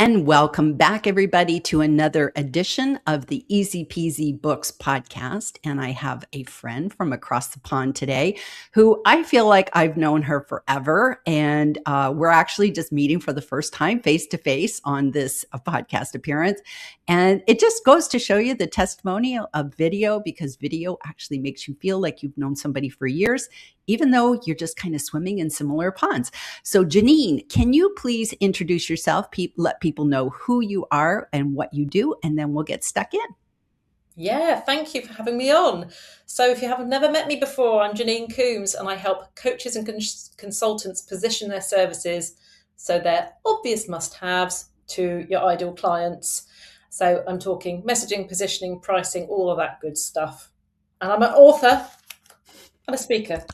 And welcome back, everybody, to another edition of the Easy Peasy Books podcast. And I have a friend from across the pond today who I feel like I've known her forever. And we're actually just meeting for the first time face to face on this podcast appearance. And it just goes to show you the testimonial of video, because video actually makes you feel like you've known somebody for years, even though you're just kind of swimming in similar ponds. So Janine, can you please introduce yourself, let people know who you are and what you do, and then we'll get stuck in. Yeah, thank you for having me on. So if you have never met me before, I'm Janine Coombes, and I help coaches and consultants position their services so they're obvious must-haves to your ideal clients. So I'm talking messaging, positioning, pricing, all of that good stuff. And I'm an author and a speaker.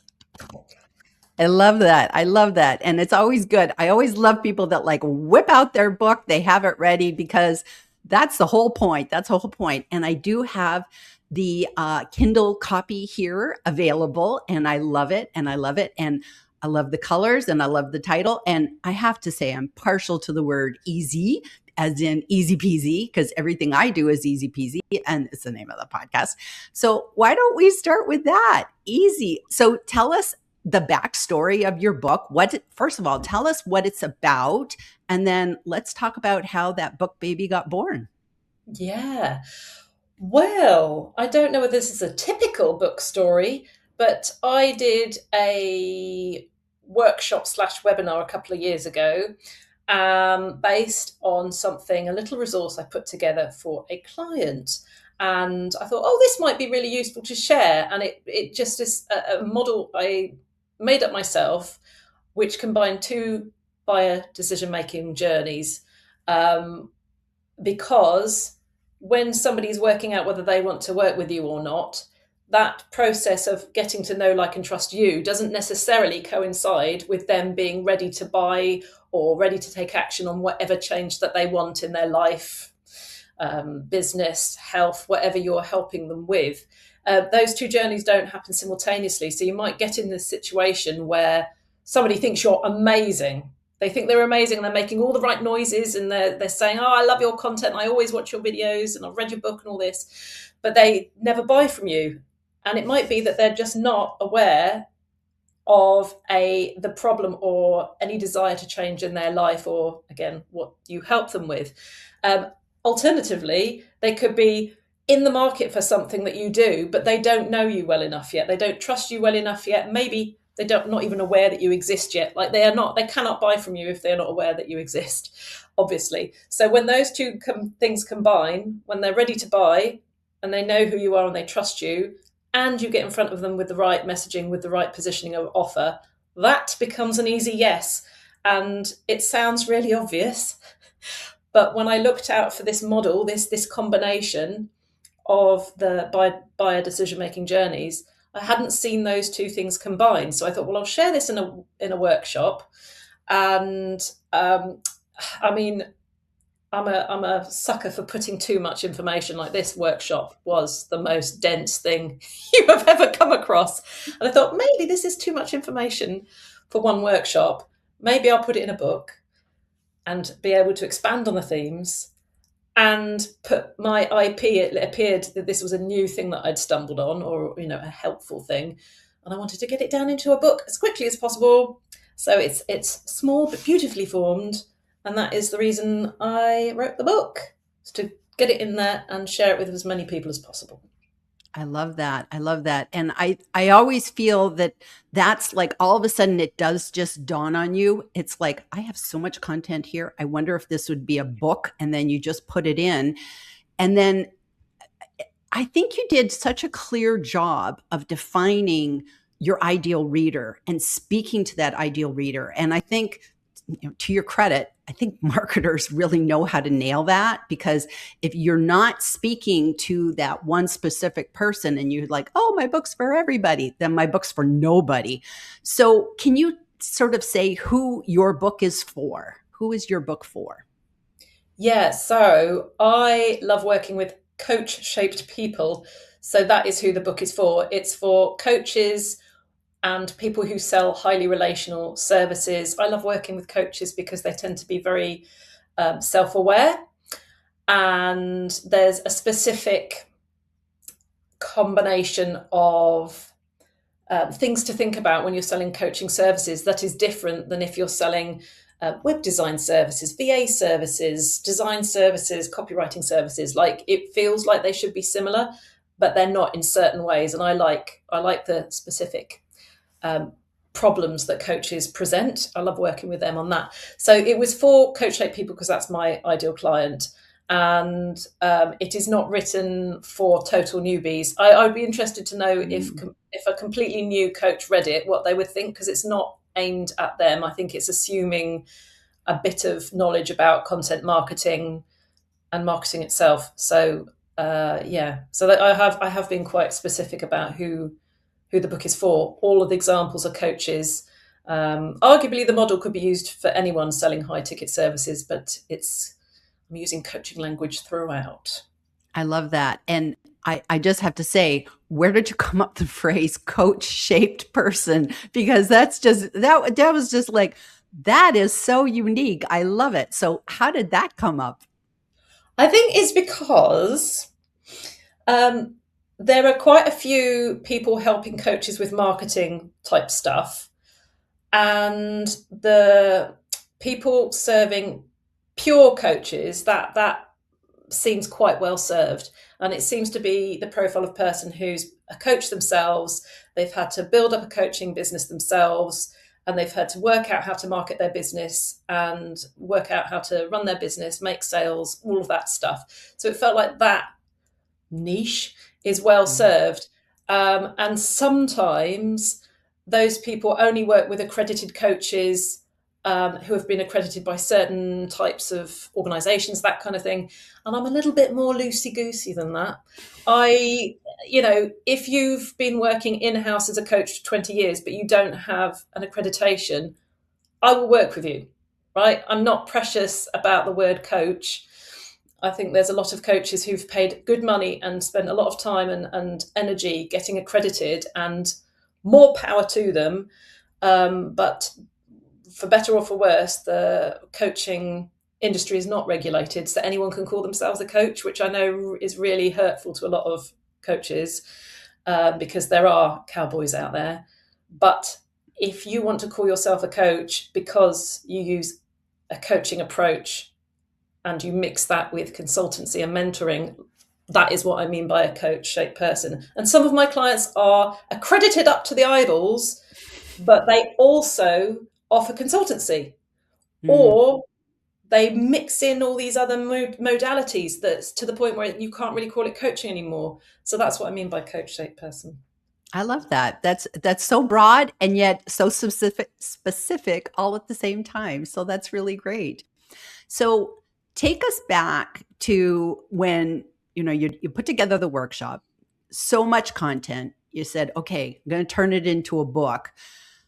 I love that. I love that. And it's always good. I always love people that like whip out their book. They have it ready because that's the whole point. That's the whole point. And I do have the Kindle copy here available, and I love it. And I love it. And I love the colors and I love the title. And I have to say, I'm partial to the word easy, as in easy peasy, because everything I do is easy peasy, and it's the name of the podcast. So why don't we start with that? Easy. So tell us the backstory of your book. First of all, tell us what it's about, and then let's talk about how that book baby got born. Yeah. Well, I don't know whether this is a typical book story, but I did a workshop / webinar a couple of years ago based on a little resource I put together for a client. And I thought, oh, this might be really useful to share. And it just is a model I made up myself, which combined two buyer decision-making journeys. Because when somebody's working out whether they want to work with you or not, that process of getting to know, like, and trust you doesn't necessarily coincide with them being ready to buy or ready to take action on whatever change that they want in their life, business, health, whatever you're helping them with. Those two journeys don't happen simultaneously. So you might get in this situation where somebody thinks you're amazing. They think they're amazing and they're making all the right noises and they're saying, oh, I love your content. I always watch your videos and I've read your book and all this, but they never buy from you. And it might be that they're just not aware of the problem or any desire to change in their life, or again, what you help them with. Alternatively, they could be in the market for something that you do, but they don't know you well enough yet. They don't trust you well enough yet. Maybe they're not even aware that you exist yet. Like they cannot buy from you if they're not aware that you exist, obviously. So when those two things combine, when they're ready to buy and they know who you are and they trust you, and you get in front of them with the right messaging, with the right positioning of offer, that becomes an easy yes. And it sounds really obvious, but when I looked out for this model, this combination of the buyer decision-making journeys, I hadn't seen those two things combined. So I thought, well, I'll share this in a workshop. And I mean, I'm a sucker for putting too much information. Like, this workshop was the most dense thing you have ever come across. And I thought, maybe this is too much information for one workshop. Maybe I'll put it in a book and be able to expand on the themes and put my IP. It appeared that this was a new thing that I'd stumbled on, or, a helpful thing. And I wanted to get it down into a book as quickly as possible. So it's small but beautifully formed. And that is the reason I wrote the book, is to get it in there and share it with as many people as possible. I love that. I love that. And I always feel that that's like, all of a sudden it does just dawn on you. It's like, I have so much content here. I wonder if this would be a book. And then you just put it in. And then I think you did such a clear job of defining your ideal reader and speaking to that ideal reader. And I think, to your credit, I think marketers really know how to nail that, because if you're not speaking to that one specific person and you're like, oh, my book's for everybody, then my book's for nobody. So can you sort of say who your book is for? Who is your book for? Yeah, so I love working with coach-shaped people. So that is who the book is for. It's for coaches and people who sell highly relational services. I love working with coaches because they tend to be very self-aware, and there's a specific combination of things to think about when you're selling coaching services that is different than if you're selling web design services, VA services, design services, copywriting services. Like, it feels like they should be similar, but they're not in certain ways. And I like the specific problems that coaches present. I love working with them on that. So it was for coach shaped people because that's my ideal client. And it is not written for total newbies. I'd be interested to know if a completely new coach read it, what they would think, because it's not aimed at them. I think it's assuming a bit of knowledge about content marketing and marketing itself. So so that I have been quite specific about who the book is for. All of the examples are coaches. Arguably, the model could be used for anyone selling high ticket services, but I'm using coaching language throughout. I love that. And I just have to say, where did you come up with the phrase coach shaped person? Because that was just like, that is so unique. I love it. So how did that come up? I think it's because there are quite a few people helping coaches with marketing type stuff, and the people serving pure coaches, that seems quite well served. And it seems to be the profile of person who's a coach themselves. They've had to build up a coaching business themselves, and they've had to work out how to market their business and work out how to run their business, make sales, all of that stuff. So it felt like that niche is well served. And sometimes those people only work with accredited coaches who have been accredited by certain types of organizations, that kind of thing. And I'm a little bit more loosey-goosey than that. If you've been working in-house as a coach for 20 years, but you don't have an accreditation, I will work with you, right? I'm not precious about the word coach. I think there's a lot of coaches who've paid good money and spent a lot of time and energy getting accredited, and more power to them. But for better or for worse, the coaching industry is not regulated, so anyone can call themselves a coach, which I know is really hurtful to a lot of coaches because there are cowboys out there. But if you want to call yourself a coach because you use a coaching approach and you mix that with consultancy and mentoring, that is what I mean by a coach-shaped person. And some of my clients are accredited up to the eyeballs, but they also offer consultancy, or they mix in all these other modalities that's to the point where you can't really call it coaching anymore. So that's what I mean by coach-shaped person. I love that. That's so broad and yet so specific all at the same time. So that's really great. So take us back to when you put together the workshop, so much content. You said, okay, I'm going to turn it into a book.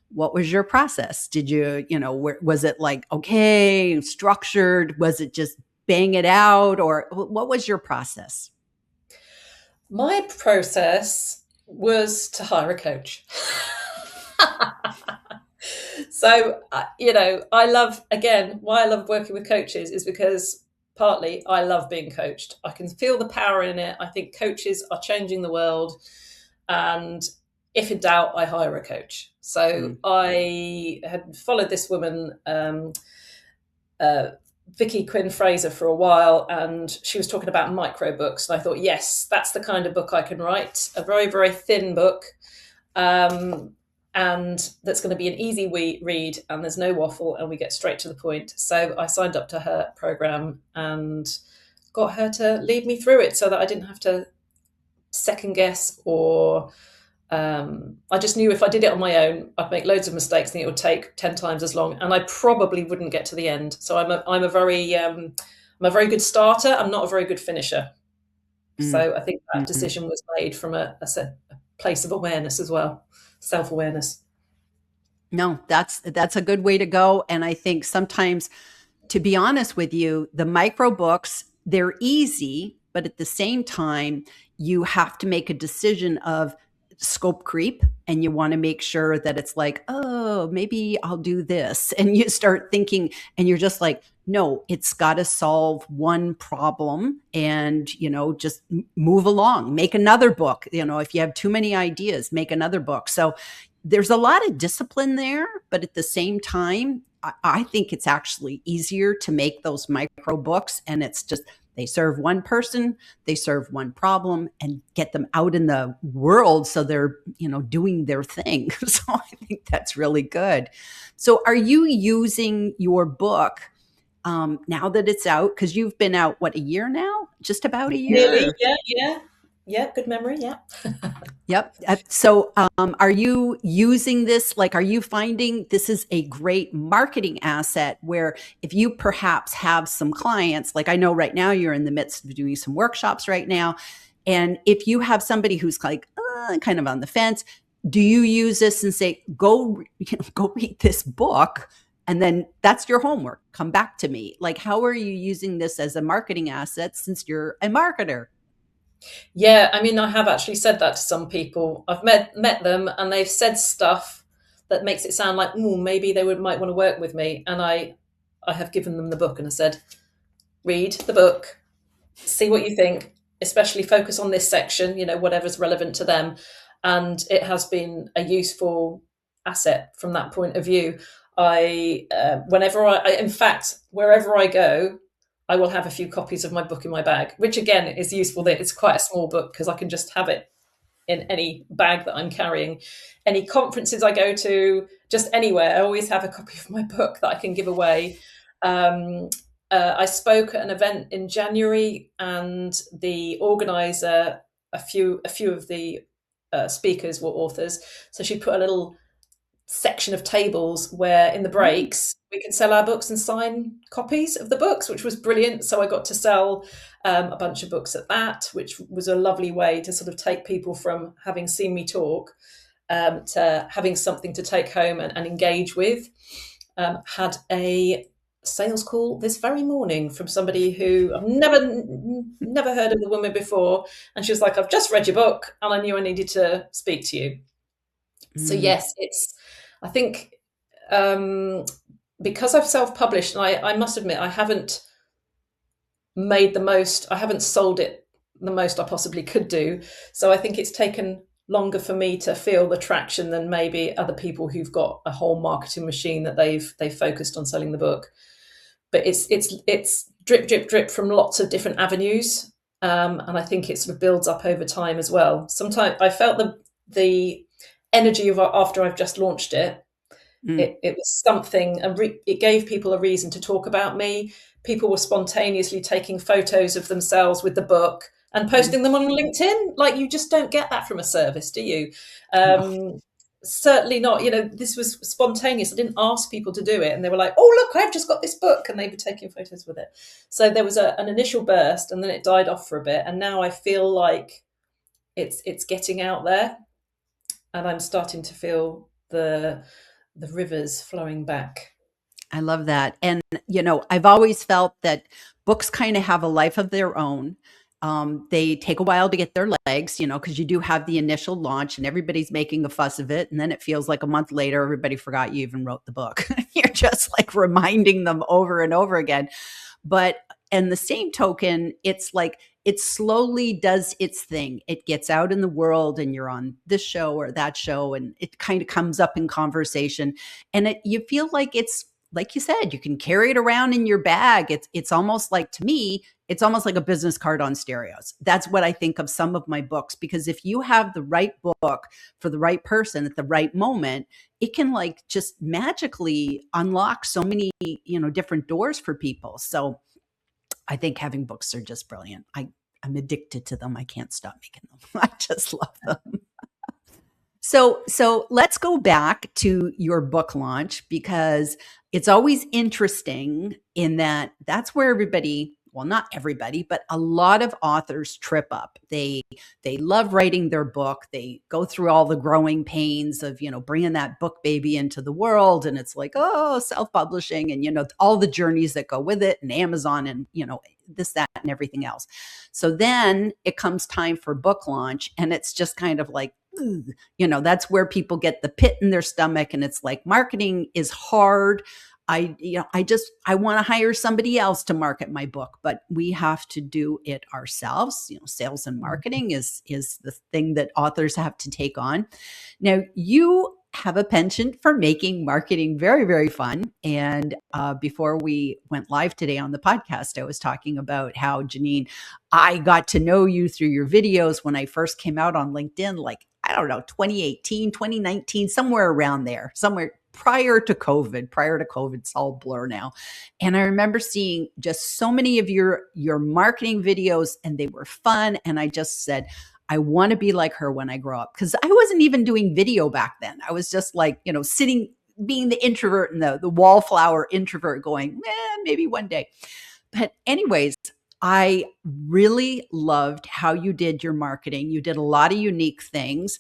What was your process? Did was it like, okay, structured? Was it just bang it out? Or what was your process? My process was to hire a coach. So, I love, again, why I love working with coaches is because partly I love being coached. I can feel the power in it. I think coaches are changing the world. And if in doubt, I hire a coach. So I had followed this woman, Vicky Quinn Fraser, for a while, and she was talking about micro books. And I thought, yes, that's the kind of book I can write, a very, very thin book. And that's going to be an easy read, and there's no waffle, and we get straight to the point. So I signed up to her program and got her to lead me through it so that I didn't have to second guess, or I just knew if I did it on my own, I'd make loads of mistakes and it would take 10 times as long, and I probably wouldn't get to the end. So I'm a very good starter. I'm not a very good finisher. So I think that decision was made from a place of awareness as well. Self-awareness. No, that's a good way to go. And I think sometimes, to be honest with you, the micro books, they're easy, but at the same time, you have to make a decision of, scope creep, and you want to make sure that it's like, oh, maybe I'll do this. And you start thinking, and you're just like, no, it's got to solve one problem, and, just move along, make another book. If you have too many ideas, make another book. So there's a lot of discipline there, but at the same time, I think it's actually easier to make those micro books, and it's just, they serve one person, they serve one problem, and get them out in the world so they're, doing their thing. So I think that's really good. So are you using your book now that it's out? Because you've been out, what, a year now? Just about a Nearly, year? yeah, yeah. Yeah, good memory, yeah. Yep. So, are you using this? Like, are you finding this is a great marketing asset where if you perhaps have some clients, like I know right now you're in the midst of doing some workshops right now. And if you have somebody who's like kind of on the fence, do you use this and say, go read this book? And then that's your homework. Come back to me. Like, how are you using this as a marketing asset since you're a marketer? Yeah, I mean, I have actually said that to some people. I've met them, and they've said stuff that makes it sound like, ooh, maybe they might want to work with me. And I have given them the book and I said, read the book, see what you think, especially focus on this section, whatever's relevant to them. And it has been a useful asset from that point of view. In fact, wherever I go, I will have a few copies of my book in my bag, which again is useful that it's quite a small book because I can just have it in any bag that I'm carrying. Any conferences I go to, just anywhere, I always have a copy of my book that I can give away. I spoke at an event in January, and the organizer, a few of the speakers were authors, so she put a little section of tables where in the Mm. breaks we could sell our books and sign copies of the books, which was brilliant. So I got to sell a bunch of books at that, which was a lovely way to sort of take people from having seen me talk to having something to take home and engage with. Had a sales call this very morning from somebody who I've never heard of the woman before, and she was like, "I've just read your book, and I knew I needed to speak to you." So Mm. yes, I think because I've self-published, and I must admit I haven't I haven't sold it the most I possibly could do. So I think it's taken longer for me to feel the traction than maybe other people who've got a whole marketing machine that they've focused on selling the book. But it's drip, drip, drip from lots of different avenues. And I think it sort of builds up over time as well. Sometimes I felt the energy of after I've just launched it. Mm. It was something, and it gave people a reason to talk about me. People were spontaneously taking photos of themselves with the book and Mm. posting them on LinkedIn. Like, you just don't get that from a service, do you? No. Certainly not. This was spontaneous. I didn't ask people to do it, and they were like, "Oh, look, I've just got this book," and they were taking photos with it. So there was an initial burst, and then it died off for a bit, and now I feel like it's getting out there, and I'm starting to feel the rivers flowing back. I love that. And, I've always felt that books kind of have a life of their own. They take a while to get their legs, because you do have the initial launch and everybody's making a fuss of it. And then it feels like a month later, everybody forgot you even wrote the book. You're just like reminding them over and over again. But and the same token, it's like it slowly does its thing. It gets out in the world, and you're on this show or that show, and it kind of comes up in conversation. And you feel like it's like you said, you can carry it around in your bag. It's almost like, to me, it's almost like a business card on steroids. That's what I think of some of my books, because if you have the right book for the right person at the right moment, it can like just magically unlock so many, different doors for people. So I think having books are just brilliant. I'm addicted to them. I can't stop making them. I just love them. So let's go back to your book launch, because it's always interesting in that that's where everybody, well, not everybody, but a lot of authors trip up. They love writing their book. They go through all the growing pains of, bringing that book baby into the world, and it's like, oh, self-publishing, and all the journeys that go with it, and Amazon, and this, that, and everything else. So then it comes time for book launch, and it's just kind of like ugh. That's where people get the pit in their stomach, and it's like marketing is hard. I want to hire somebody else to market my book, but we have to do it ourselves. Sales and marketing is the thing that authors have to take on. Now, you have a penchant for making marketing very, very fun. And before we went live today on the podcast, I was talking about how, Janine, I got to know you through your videos when I first came out on LinkedIn, like, I don't know, 2018, 2019, somewhere around there, somewhere prior to COVID. Prior to COVID, it's all blur now. And I remember seeing just so many of your marketing videos, and they were fun. And I just said, I want to be like her when I grow up, because I wasn't even doing video back then. I was just like, sitting, being the introvert and the wallflower introvert, going, maybe one day. But anyways, I really loved how you did your marketing. You did a lot of unique things.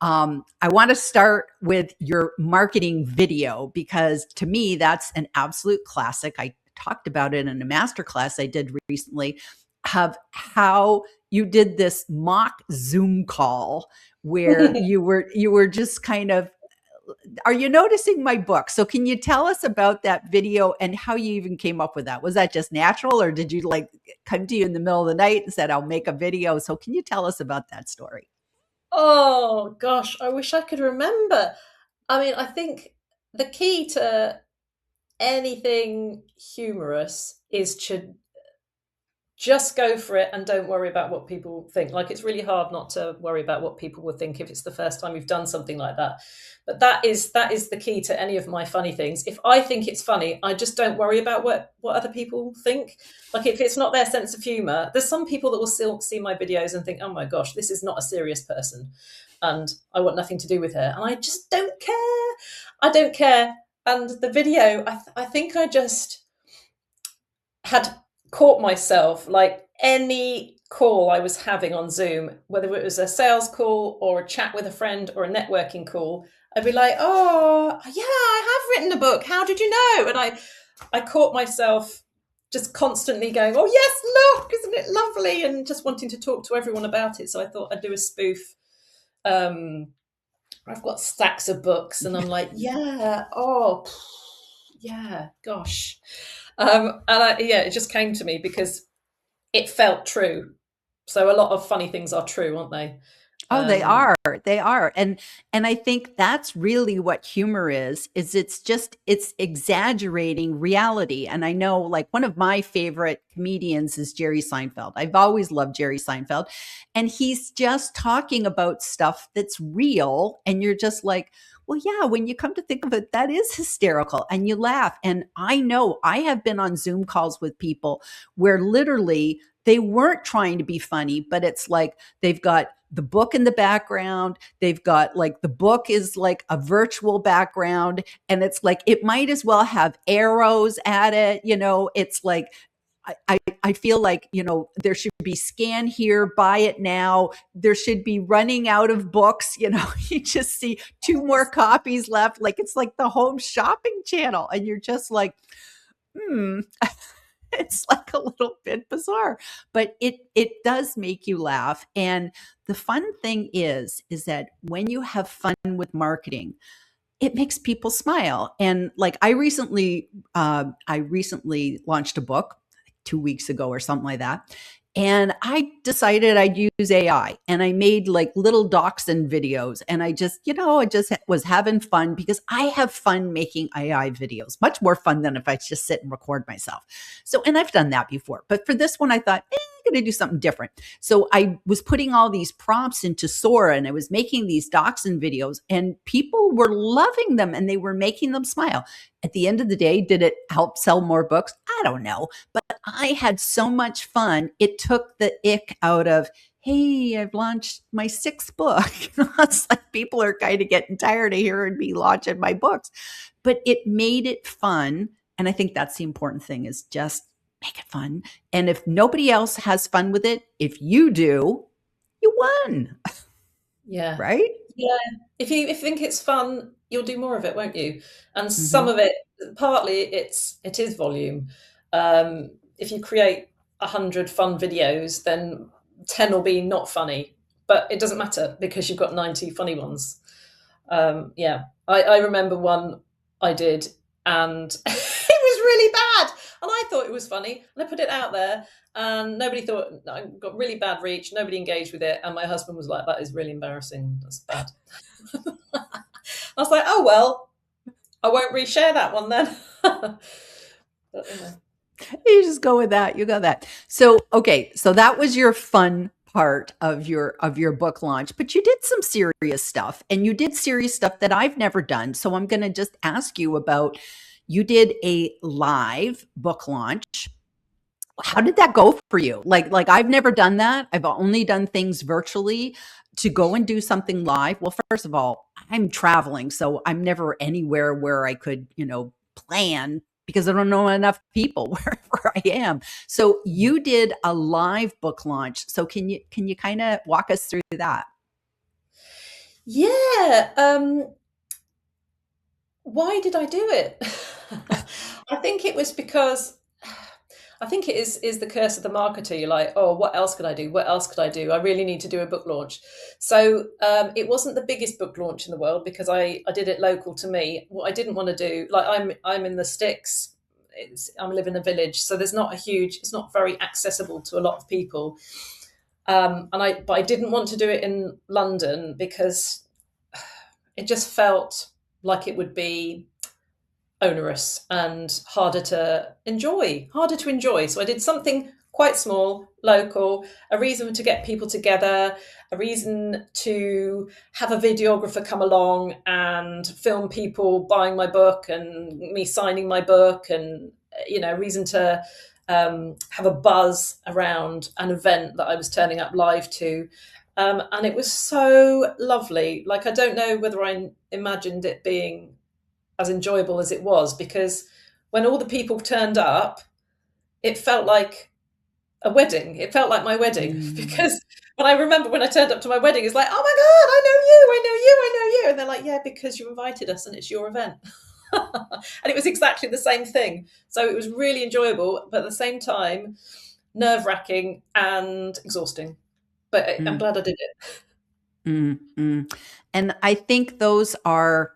I want to start with your marketing video, because to me, that's an absolute classic. I talked about it in a masterclass I did recently, of how you did this mock Zoom call where you were just kind of, are you noticing my book? So can you tell us about that video and how you even came up with that? Was that just natural, or did you like come to you in the middle of the night and said, I'll make a video? So can you tell us about that story? Oh gosh, I wish I could remember. I mean, I think the key to anything humorous is to just go for it and don't worry about what people think. Like, it's really hard not to worry about what people will think if it's the first time you've done something like that. But that is the key to any of my funny things. If I think it's funny, I just don't worry about what other people think. Like, if it's not their sense of humor, there's some people that will still see my videos and think, oh my gosh, this is not a serious person, and I want nothing to do with her. And I just don't care. I don't care. And the video, I think I just had caught myself, like, any call I was having on Zoom, whether it was a sales call or a chat with a friend or a networking call, I'd be like, oh yeah, I have written a book, how did you know? And I caught myself just constantly going, oh yes, look, isn't it lovely, and just wanting to talk to everyone about it. So I thought I'd do a spoof. I've got stacks of books and I'm like, yeah, oh yeah, gosh. Yeah, it just came to me because it felt true. So a lot of funny things are true, aren't they? Oh, they Um, are. They are. And I think that's really what humor is it's exaggerating reality. And I know, like, one of my favorite comedians is Jerry Seinfeld. I've always loved Jerry Seinfeld. And he's just talking about stuff that's real, and you're just like, well, yeah, when you come to think of it, that is hysterical, and you laugh. And I know I have been on Zoom calls with people where literally they weren't trying to be funny, but it's like they've got the book in the background. They've got, like, the book is like a virtual background, and it's like it might as well have arrows at it. It's like I feel like, there should be scan here, buy it now. There should be running out of books. You just see two more copies left. Like, it's like the home shopping channel, and you're just like, hmm. It's like a little bit bizarre, but it does make you laugh. And the fun thing is that when you have fun with marketing, it makes people smile. And like, I recently launched a book 2 weeks ago or something like that. And I decided I'd use AI, and I made like little dachshund videos. And I just was having fun, because I have fun making AI videos, much more fun than if I just sit and record myself. So, and I've done that before, but for this one, I thought, I'm going to do something different. So I was putting all these prompts into Sora, and I was making these dachshund videos, and people were loving them, and they were making them smile. At the end of the day, did it help sell more books? I don't know. But I had so much fun. It took the ick out of, hey, I've launched my sixth book. It's like people are kind of getting tired of hearing me launching my books. But it made it fun. And I think that's the important thing, is just make it fun. And if nobody else has fun with it, if you do, you won, yeah. right? Yeah. If you think it's fun, you'll do more of it, won't you? And some Mm-hmm. of it, partly it is volume. If you create 100 fun videos, then 10 will be not funny. but it doesn't matter because you've got 90 funny ones. Yeah, I remember one I did, and it was really bad. And I thought it was funny, and I put it out there, and nobody thought. I got really bad reach. Nobody engaged with it, and my husband was like, "That is really embarrassing. That's bad." I was like, "Oh well, I won't reshare that one then." But, you know. You just go with that. You go that. So, okay, so that was your fun part of your book launch, but you did some serious stuff and you did serious stuff that I've never done. So I'm going to just ask you about you did a live book launch. How did that go for you? Like I've never done that. I've only done things virtually. To go and do something live. Well, first of all, I'm traveling, so I'm never anywhere where I could, plan because I don't know enough people wherever I am. So you did a live book launch. So can you kind of walk us through that? Yeah. Why did I do it? I think it was because I think it is the curse of the marketer. You're like, oh, what else could I do? What else could I do? I really need to do a book launch. So it wasn't the biggest book launch in the world because I did it local to me. What I didn't want to do, like I'm in the sticks. I live in a village, so there's not a huge. It's not very accessible to a lot of people. But I didn't want to do it in London because it just felt like it would be onerous and harder to enjoy. So I did something quite small, local, a reason to get people together, a reason to have a videographer come along and film people buying my book and me signing my book, and a reason to have a buzz around an event that I was turning up live to. And it was so lovely. Like, I don't know whether I imagined it being as enjoyable as it was, because when all the people turned up, it felt like a wedding. It felt like my wedding Mm, because when I remember when I turned up to my wedding, it's like, oh my God, I know you, I know you, I know you. And they're like, yeah, because you invited us and it's your event. And it was exactly the same thing. So it was really enjoyable, but at the same time, nerve wracking and exhausting. But I'm mm, glad I did it. mm. And I think those are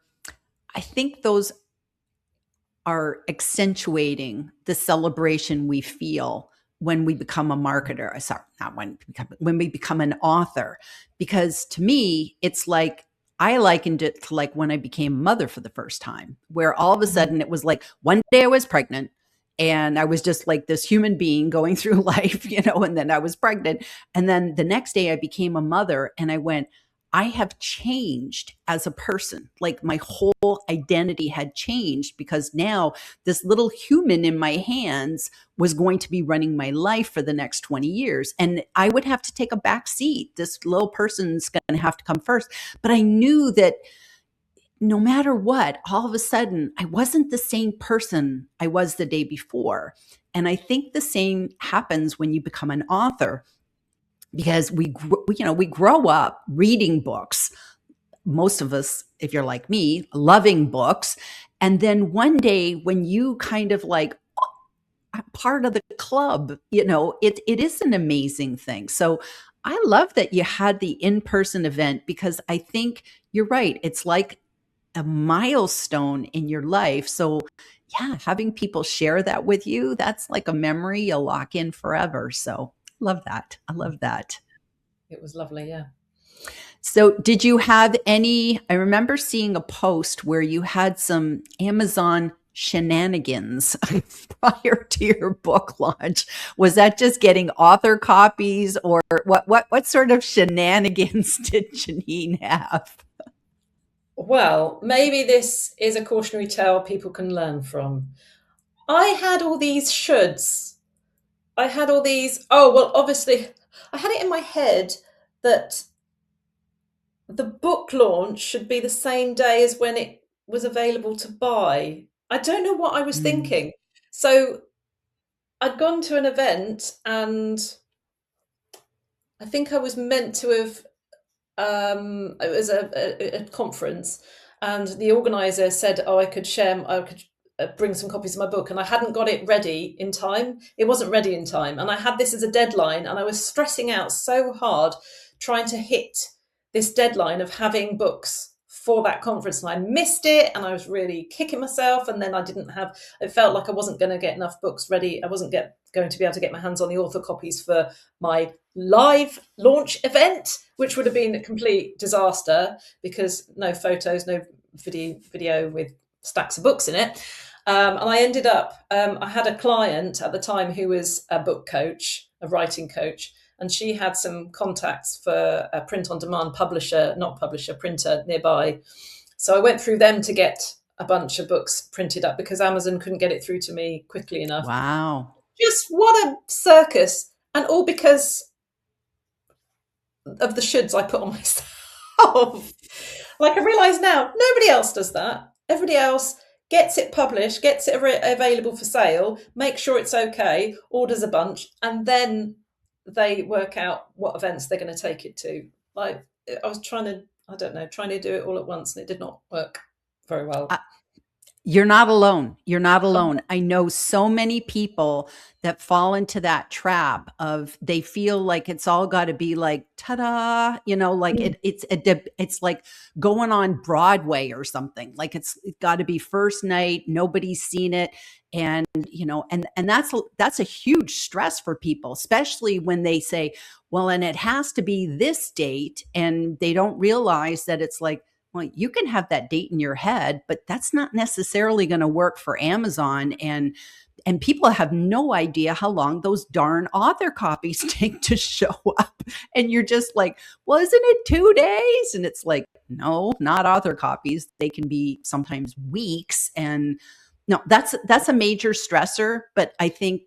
accentuating the celebration we feel when we become a marketer. Sorry, not when we become an author. Because to me, it's like I likened it to like when I became a mother for the first time, where all of a Mhm. sudden it was like one day I was pregnant and I was just like this human being going through life, and then I was pregnant. And then the next day I became a mother and I went, I have changed as a person. Like my whole identity had changed because now this little human in my hands was going to be running my life for the next 20 years. And I would have to take a back seat. This little person's going to have to come first. But I knew that no matter what, all of a sudden, I wasn't the same person I was the day before. And I think the same happens when you become an author because we grow up reading books, most of us, if you're like me, loving books. And then one day when you kind of like part of the club, it is an amazing thing. So I love that you had the in-person event because I think you're right. It's like a milestone in your life. So yeah, having people share that with you, that's like a memory you'll lock in forever. So love that. I love that. It was lovely, yeah. So, did you have any? I remember seeing a post where you had some Amazon shenanigans prior to your book launch. Was that just getting author copies, or what sort of shenanigans did Janine have? Well, maybe this is a cautionary tale people can learn from. I had all these shoulds. I had all these, oh, well, obviously, I had it in my head that the book launch should be the same day as when it was available to buy. I don't know what I was Mm, thinking. So I'd gone to an event, and I think I was meant to have, it was a conference, and the organizer said, oh, I could bring some copies of my book, and I hadn't got it ready in time. It wasn't ready in time, and I had this as a deadline, and I was stressing out so hard trying to hit this deadline of having books for that conference, and I missed it, and I was really kicking myself. And then it felt like I wasn't going to get enough books ready. I wasn't going to be able to get my hands on the author copies for my live launch event, which would have been a complete disaster because no photos, no video with stacks of books in it. And I ended up, I had a client at the time who was a book coach, a writing coach, and she had some contacts for a print-on-demand printer nearby. So I went through them to get a bunch of books printed up because Amazon couldn't get it through to me quickly enough. Wow. Just what a circus. And all because of the shoulds I put on myself. Like, I realise now, nobody else does that. Everybody else gets it published, gets it available for sale, makes sure it's okay, orders a bunch, and then they work out what events they're going to take it to. Like, I was trying to do it all at once, and it did not work very well. You're not alone. You're not alone. I know so many people that fall into that trap of they feel like it's all got to be like, ta-da, like it's like going on Broadway or something. Like it's got to be first night, nobody's seen it. And, and that's a huge stress for people, especially when they say, well, and it has to be this date. And they don't realize that it's like, well, you can have that date in your head, but that's not necessarily going to work for Amazon. And people have no idea how long those darn author copies take to show up. And you're just like, well, isn't it 2 days? And it's like, no, not author copies. They can be sometimes weeks. And no, that's a major stressor. But I think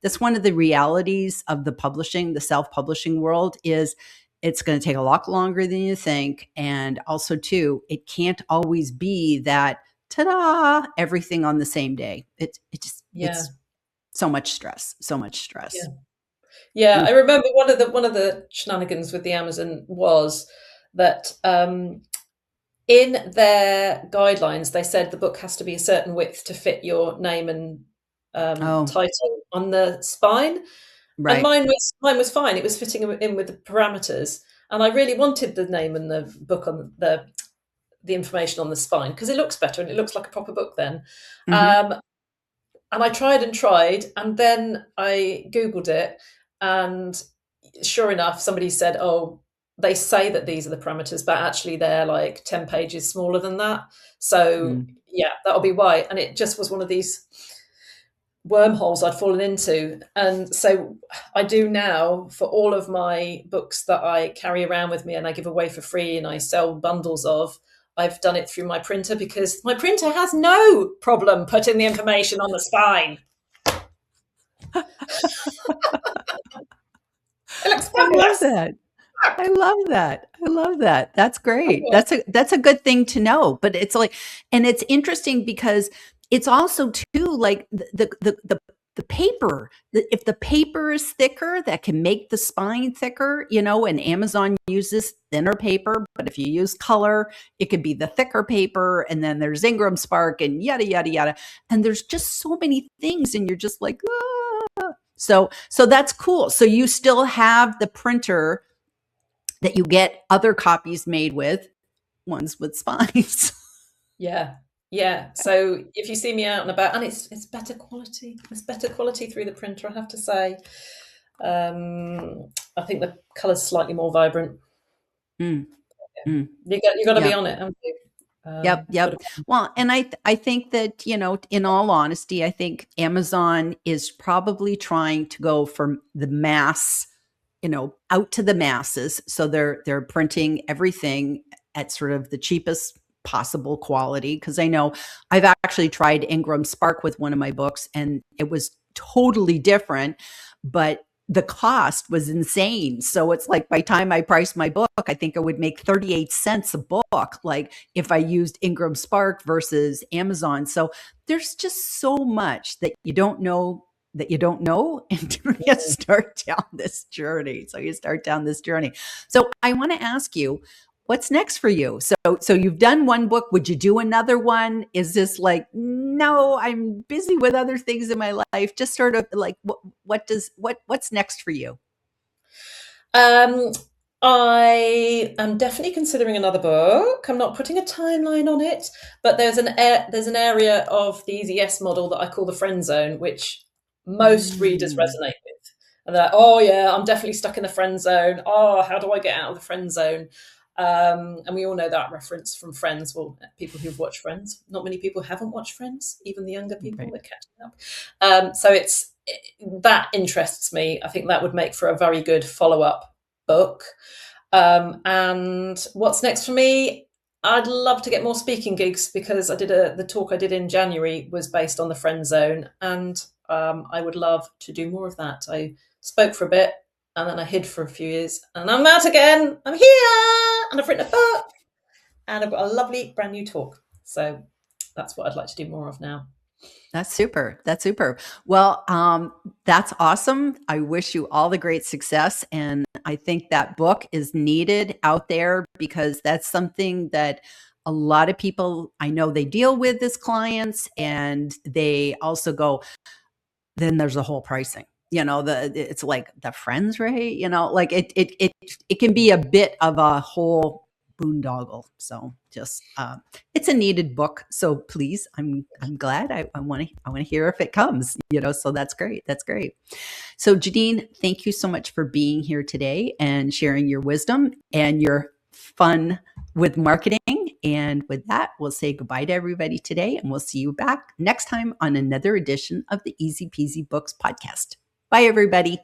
that's one of the realities of the self-publishing world is it's going to take a lot longer than you think. And also too, it can't always be that ta-da, everything on the same day. It's so much stress. Yeah. I remember one of the shenanigans with the Amazon was that in their guidelines, they said the book has to be a certain width to fit your name and title on the spine. Right. And mine was fine. It was fitting in with the parameters. And I really wanted the name and the book on the information on the spine because it looks better and it looks like a proper book then. Mm-hmm. And I tried, and then I Googled it, and sure enough, somebody said, oh, they say that these are the parameters, but actually they're like 10 pages smaller than that. So yeah, that'll be why. And it just was one of these wormholes I'd fallen into. And so I do now for all of my books that I carry around with me and I give away for free and I sell bundles of, I've done it through my printer because my printer has no problem putting the information on the spine. It looks fabulous. I love that. That's great. Okay. That's a good thing to know. But it's like, and it's interesting because it's also too like the paper. If the paper is thicker, that can make the spine thicker, and Amazon uses thinner paper. But if you use color, it could be the thicker paper. And then there's Ingram Spark and yada, yada, yada. And there's just so many things. And you're just like, ah. So that's cool. So you still have the printer that you get other copies made with, ones with spines. Yeah. So if you see me out and about, and it's better quality. It's better quality through the printer, I have to say. I think the colour's slightly more vibrant. You got to be on it, haven't you? Yep. Well, and I think that, in all honesty, I think Amazon is probably trying to go from the mass, out to the masses. So they're printing everything at sort of the cheapest possible quality. Because I know I've actually tried Ingram Spark with one of my books and it was totally different, but the cost was insane. So it's like by the time I priced my book, I think I would make 38 cents a book, like if I used Ingram Spark versus Amazon. So there's just so much that you don't know until you start down this journey. So I want to ask you, what's next for you? So you've done one book. Would you do another one? Is this like, no, I'm busy with other things in my life? Just sort of like, what's next for you? I am definitely considering another book. I'm not putting a timeline on it, but there's an area of the Easy Yes model that I call the friend zone, which most readers Mm, resonate with. And they're like, "Oh yeah, I'm definitely stuck in the friend zone. Oh, how do I get out of the friend zone?" And we all know that reference from Friends. Well, people who've watched Friends. Not many people haven't watched Friends. Even the younger people, right. they're catching up. So that interests me. I think that would make for a very good follow up book. And what's next for me? I'd love to get more speaking gigs because the talk I did in January was based on the friend zone, and I would love to do more of that. I spoke for a bit, and then I hid for a few years, and I'm out again. I'm here, and I've written a book, and I've got a lovely brand new talk. So that's what I'd like to do more of now. That's super. That's super. Well, that's awesome. I wish you all the great success. And I think that book is needed out there because that's something that a lot of people I know they deal with as clients, and they also go, then there's a whole pricing. It's like the friends rate, like it can be a bit of a whole boondoggle. So just it's a needed book. So please, I'm glad. I want to hear if it comes, so that's great. That's great. So Janine, thank you so much for being here today and sharing your wisdom and your fun with marketing. And with that, we'll say goodbye to everybody today, and we'll see you back next time on another edition of the Easy Peasy Books podcast. Bye, everybody.